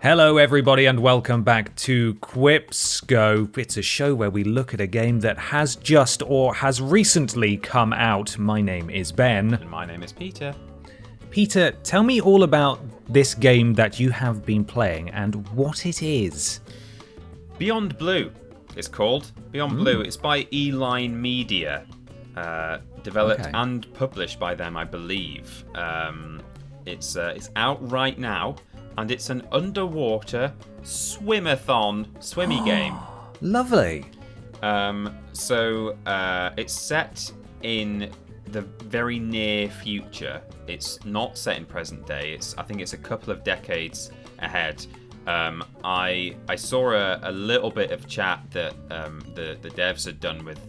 Hello everybody and welcome back to QuipScope. It's a show where we look at a game that has just or has recently come out. My name is Ben. And my name is Peter. Peter, tell me all about this game that you have been playing and what it is. Beyond Blue, it's called. Beyond Blue. It's by Acclaimed Media. Developed and published by them, I believe. It's out right now. And it's an underwater swimmy game. Lovely. So it's set in the very near future. It's not set in present day. I think it's a couple of decades ahead. I saw a little bit of chat that the devs had done with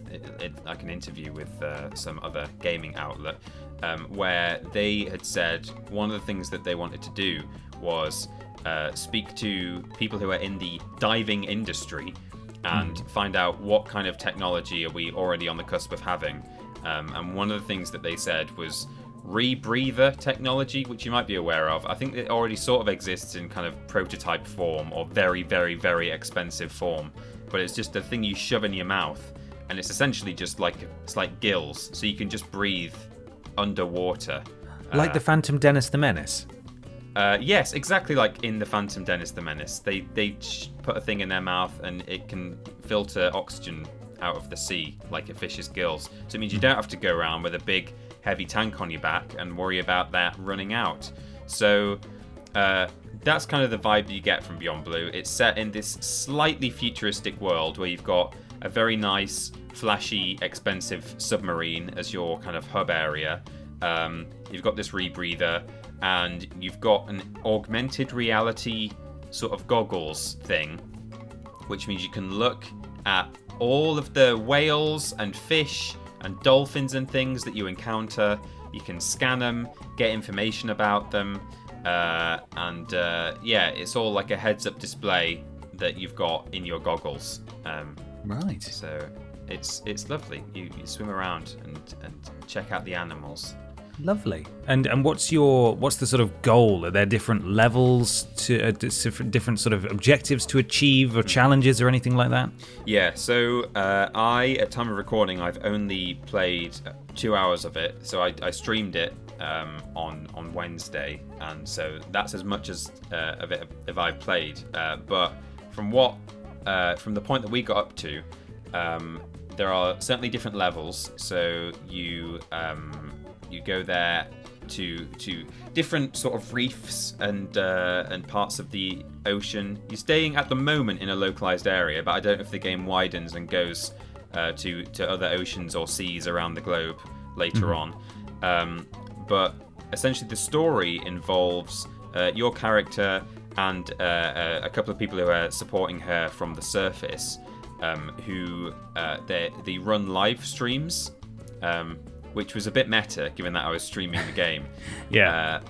like an interview with some other gaming outlet, where they had said one of the things that they wanted to do was speak to people who are in the diving industry and find out what kind of technology are we already on the cusp of having. And one of the things that they said was rebreather technology, which you might be aware of. I think it already sort of exists in kind of prototype form or very, very, very expensive form. But it's just a thing you shove in your mouth, and it's essentially just like gills, so you can just breathe underwater. Like the Phantom Dennis the Menace? Yes, exactly like in the Phantom Dennis the Menace. They put a thing in their mouth and it can filter oxygen out of the sea like a fish's gills. So it means you don't have to go around with a big heavy tank on your back and worry about that running out. So that's kind of the vibe you get from Beyond Blue. It's set in this slightly futuristic world where you've got a very nice, flashy, expensive submarine as your kind of hub area. You've got this rebreather, and you've got an augmented reality sort of goggles thing, which means you can look at all of the whales and fish and dolphins and things that you encounter. You can scan them, get information about them, and it's all like a heads-up display that you've got in your goggles. Right. So it's lovely. You swim around and check out the animals. Lovely. And what's the sort of goal? Are there different levels to different sort of objectives to achieve or challenges or anything like that? Yeah. So at time of recording, I've only played 2 hours of it. So I streamed it on Wednesday, and so that's as much as of it if I've played. But from the point that we got up to, there are certainly different levels. So you go there to different sort of reefs and parts of the ocean. You're staying at the moment in a localized area, but I don't know if the game widens and goes to other oceans or seas around the globe later on. But essentially the story involves your character and a couple of people who are supporting her from the surface, who they run live streams, which was a bit meta given that I was streaming the game.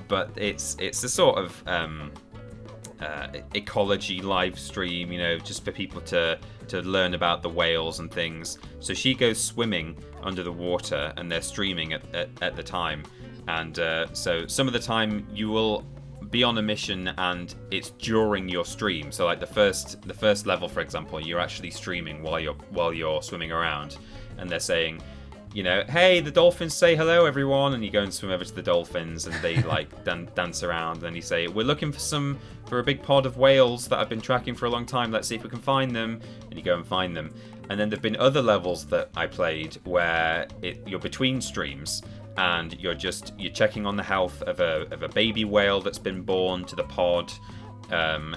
But it's a sort of ecology live stream, just for people to learn about the whales and things. So she goes swimming under the water and they're streaming at the time. And so some of the time you will be on a mission and it's during your stream. So like the first level, for example, you're actually streaming while you're swimming around, and they're saying, hey, the dolphins say hello, everyone, and you go and swim over to the dolphins, and they like dance around, and you say, we're looking for a big pod of whales that I've been tracking for a long time. Let's see if we can find them, and you go and find them. And then there've been other levels that I played where you're between streams, and you're checking on the health of a baby whale that's been born to the pod. And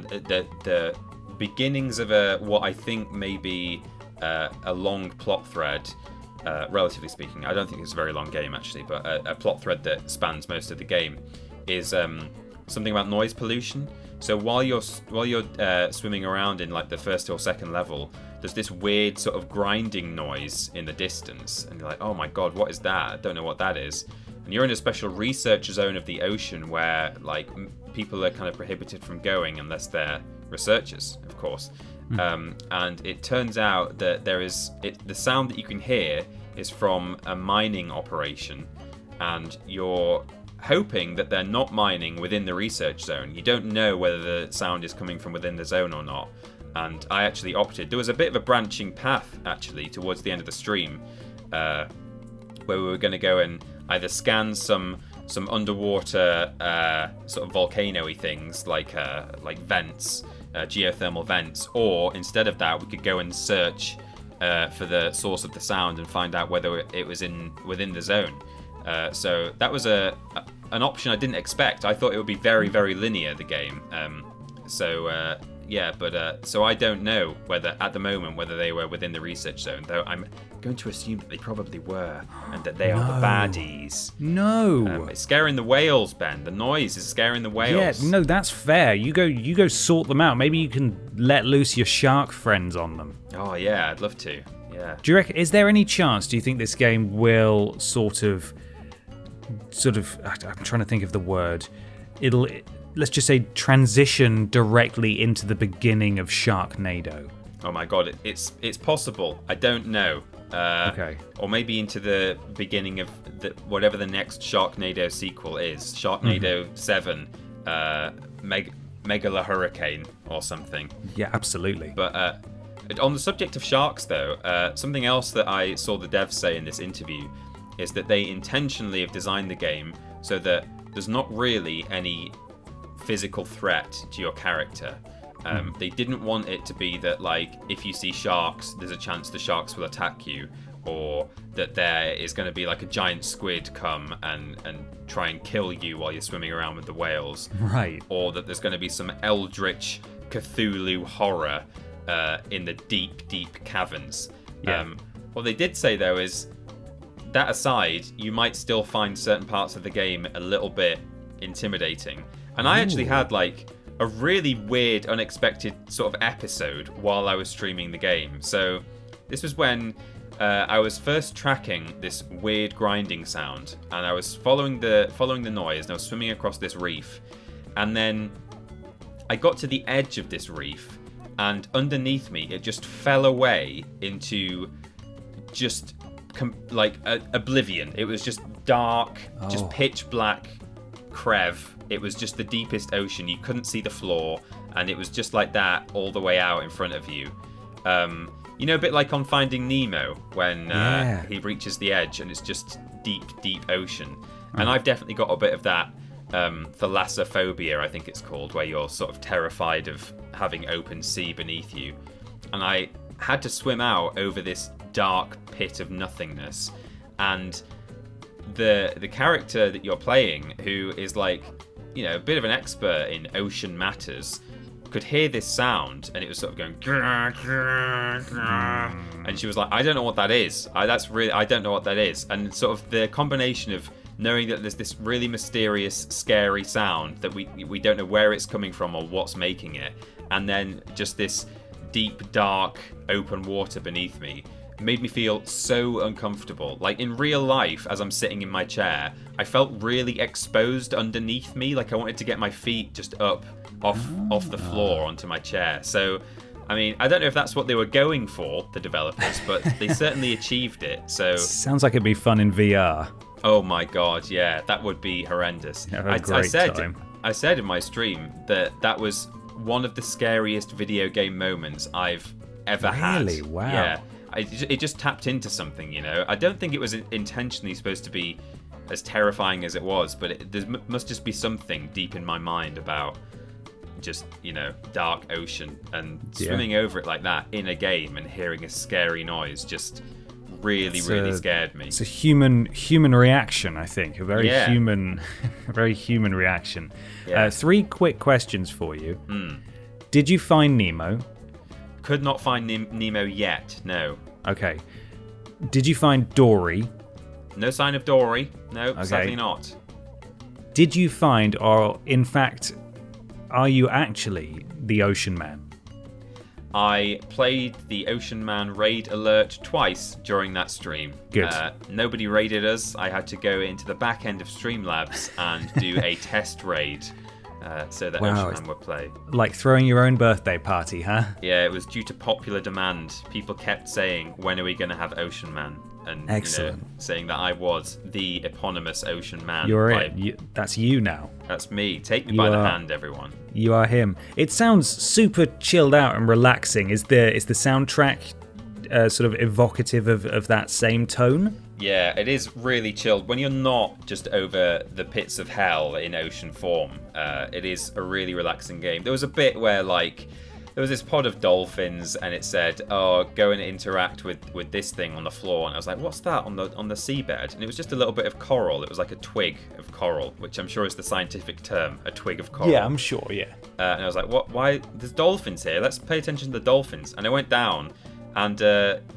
the beginnings of what I think may be a long plot thread, relatively speaking. I don't think it's a very long game actually, but a plot thread that spans most of the game is something about noise pollution. So while you're swimming around in like the first or second level, there's this weird sort of grinding noise in the distance, and you're like, oh my god, what is that? I don't know what that is. And you're in a special research zone of the ocean where like people are kind of prohibited from going unless they're researchers, of course. And it turns out that the sound that you can hear is from a mining operation, and you're hoping that they're not mining within the research zone. You don't know whether the sound is coming from within the zone or not. And I actually opted. There was a bit of a branching path actually towards the end of the stream, where we were going to go and either scan some underwater sort of volcano-y things like vents, geothermal vents, or instead of that we could go and search for the source of the sound and find out whether it was within the zone. So that was an option I didn't expect. I thought it would be very, very linear, the game. So I don't know whether at the moment whether they were within the research zone, though I'm going to assume that they probably were, and that they are the baddies. No. It's scaring the whales, Ben. The noise is scaring the whales. Yeah, no, that's fair. You go sort them out. Maybe you can let loose your shark friends on them. Oh yeah, I'd love to. Yeah. Do you reckon? Is there any chance? Do you think this game will sort of? I'm trying to think of the word. Let's just say transition directly into the beginning of Sharknado. Oh my god, it's possible. I don't know. Okay. Or maybe into the beginning of whatever the next Sharknado sequel is. Sharknado 7, Megala Hurricane or something. Yeah, absolutely. But on the subject of sharks, though, something else that I saw the devs say in this interview is that they intentionally have designed the game so that there's not really any physical threat to your character. They didn't want it to be that, like, if you see sharks, there's a chance the sharks will attack you, or that there is going to be like a giant squid come and try and kill you while you're swimming around with the whales. Right. Or that there's going to be some eldritch Cthulhu horror in the deep, deep caverns. Yeah. What they did say, though, is that aside, you might still find certain parts of the game a little bit intimidating. And I actually had like a really weird, unexpected sort of episode while I was streaming the game. So this was when I was first tracking this weird grinding sound, and I was following the noise, and I was swimming across this reef, and then I got to the edge of this reef, and underneath me it just fell away into just like oblivion. It was just dark, just pitch black crev. It was just the deepest ocean. You couldn't see the floor, and it was just like that all the way out in front of you. You know, a bit like on Finding Nemo when he reaches the edge and it's just deep, deep ocean. And I've definitely got a bit of that thalassophobia, I think it's called, where you're sort of terrified of having open sea beneath you. And I had to swim out over this dark pit of nothingness, and the character that you're playing, who is like, you know, a bit of an expert in ocean matters, could hear this sound, and it was sort of going and she was like, I don't know what that is. I don't know what that is. And sort of the combination of knowing that there's this really mysterious, scary sound that we don't know where it's coming from or what's making it, and then just this deep, dark, open water beneath me, made me feel so uncomfortable. Like in real life, as I'm sitting in my chair, I felt really exposed underneath me. Like I wanted to get my feet just up off the floor onto my chair. So, I mean, I don't know if that's what they were going for, the developers, but they certainly achieved it. So sounds like it'd be fun in VR. Oh my god, yeah, that would be horrendous. I said in my stream that was one of the scariest video game moments I've ever had. Really? Wow. Yeah. It just tapped into something, you know. I don't think it was intentionally supposed to be as terrifying as it was, but there must just be something deep in my mind about just, you know, dark ocean and swimming over it like that in a game and hearing a scary noise just really scared me. It's a human reaction, I think. A very human reaction. Yeah. 3 quick questions for you. Did you find Nemo? Could not find Nemo yet, no. Okay. Did you find Dory? No sign of Dory. No, sadly not. Did you find, or in fact, are you actually the Ocean Man? I played the Ocean Man raid alert twice during that stream. Good. Nobody raided us. I had to go into the back end of Streamlabs and do a test raid so that Ocean Man would play. Like throwing your own birthday party, huh? Yeah, it was due to popular demand. People kept saying, when are we going to have Ocean Man? And excellent. Saying that I was the eponymous Ocean Man. You're it. That's you now. That's me. Take me by the hand, everyone. You are him. It sounds super chilled out and relaxing. Is the soundtrack sort of evocative of that same tone? Yeah, it is really chilled. When you're not just over the pits of hell in ocean form, it is a really relaxing game. There was a bit where, like, there was this pod of dolphins, and it said, "Oh, go and interact with this thing on the floor." And I was like, "What's that on the seabed?" And it was just a little bit of coral. It was like a twig of coral, which I'm sure is the scientific term, a twig of coral. Yeah, I'm sure. Yeah. And I was like, "What? Why? There's dolphins here. Let's pay attention to the dolphins." And I went down, and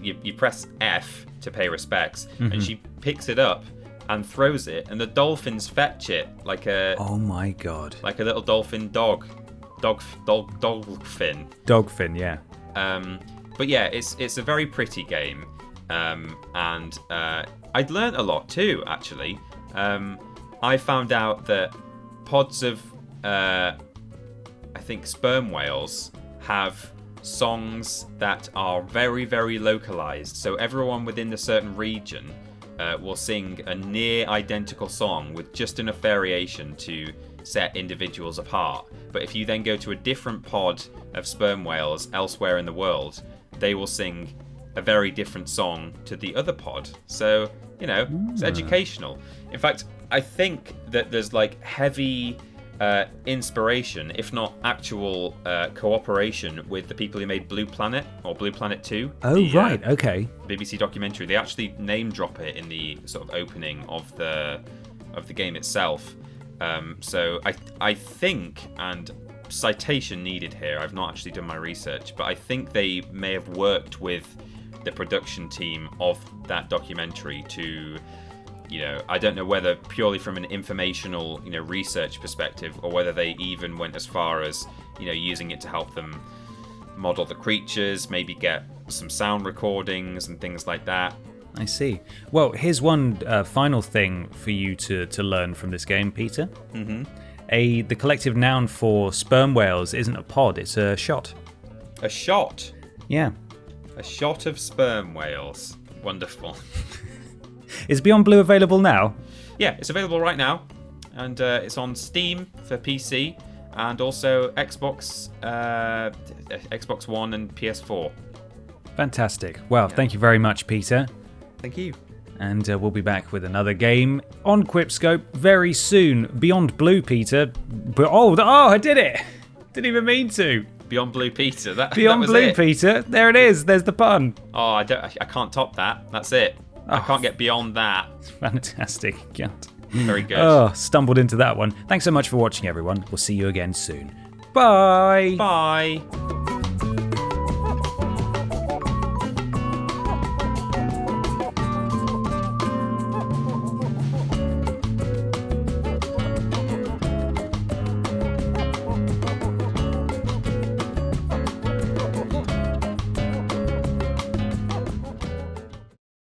you press F to pay respects, and she picks it up and throws it, and the dolphins fetch it like a oh my god, like a little dolphin dogfin. Dogfin, yeah. But yeah, it's a very pretty game, and I'd learnt a lot too. Actually, I found out that pods of I think sperm whales have songs that are very, very localized. So everyone within a certain region will sing a near identical song with just enough variation to set individuals apart. But if you then go to a different pod of sperm whales elsewhere in the world, they will sing a very different song to the other pod. So, it's educational. In fact, I think that there's like heavy inspiration, if not actual cooperation, with the people who made Blue Planet or Blue Planet 2. Oh, right, okay. BBC documentary. They actually name drop it in the sort of opening of the game itself. So I think, and citation needed here, I've not actually done my research, but I think they may have worked with the production team of that documentary to, I don't know whether purely from an informational, research perspective, or whether they even went as far as, using it to help them model the creatures, maybe get some sound recordings and things like that. I see. Well, here's one final thing for you to learn from this game, Peter. Mm-hmm. The collective noun for sperm whales isn't a pod, it's a shot. A shot? Yeah. A shot of sperm whales. Wonderful. Is Beyond Blue available now? Yeah, it's available right now. And it's on Steam for PC and also Xbox One and PS4. Fantastic. Well, Thank you very much, Peter. Thank you. And we'll be back with another game on QuipScope very soon. Beyond Blue, Peter. I did it! Didn't even mean to. Beyond Blue, Peter. Beyond that was Blue, it. Peter. There it is. There's the pun. Oh, I can't top that. That's it. I can't get beyond that. Fantastic. Can't. Very good. Stumbled into that one. Thanks so much for watching, everyone. We'll see you again soon. Bye. Bye.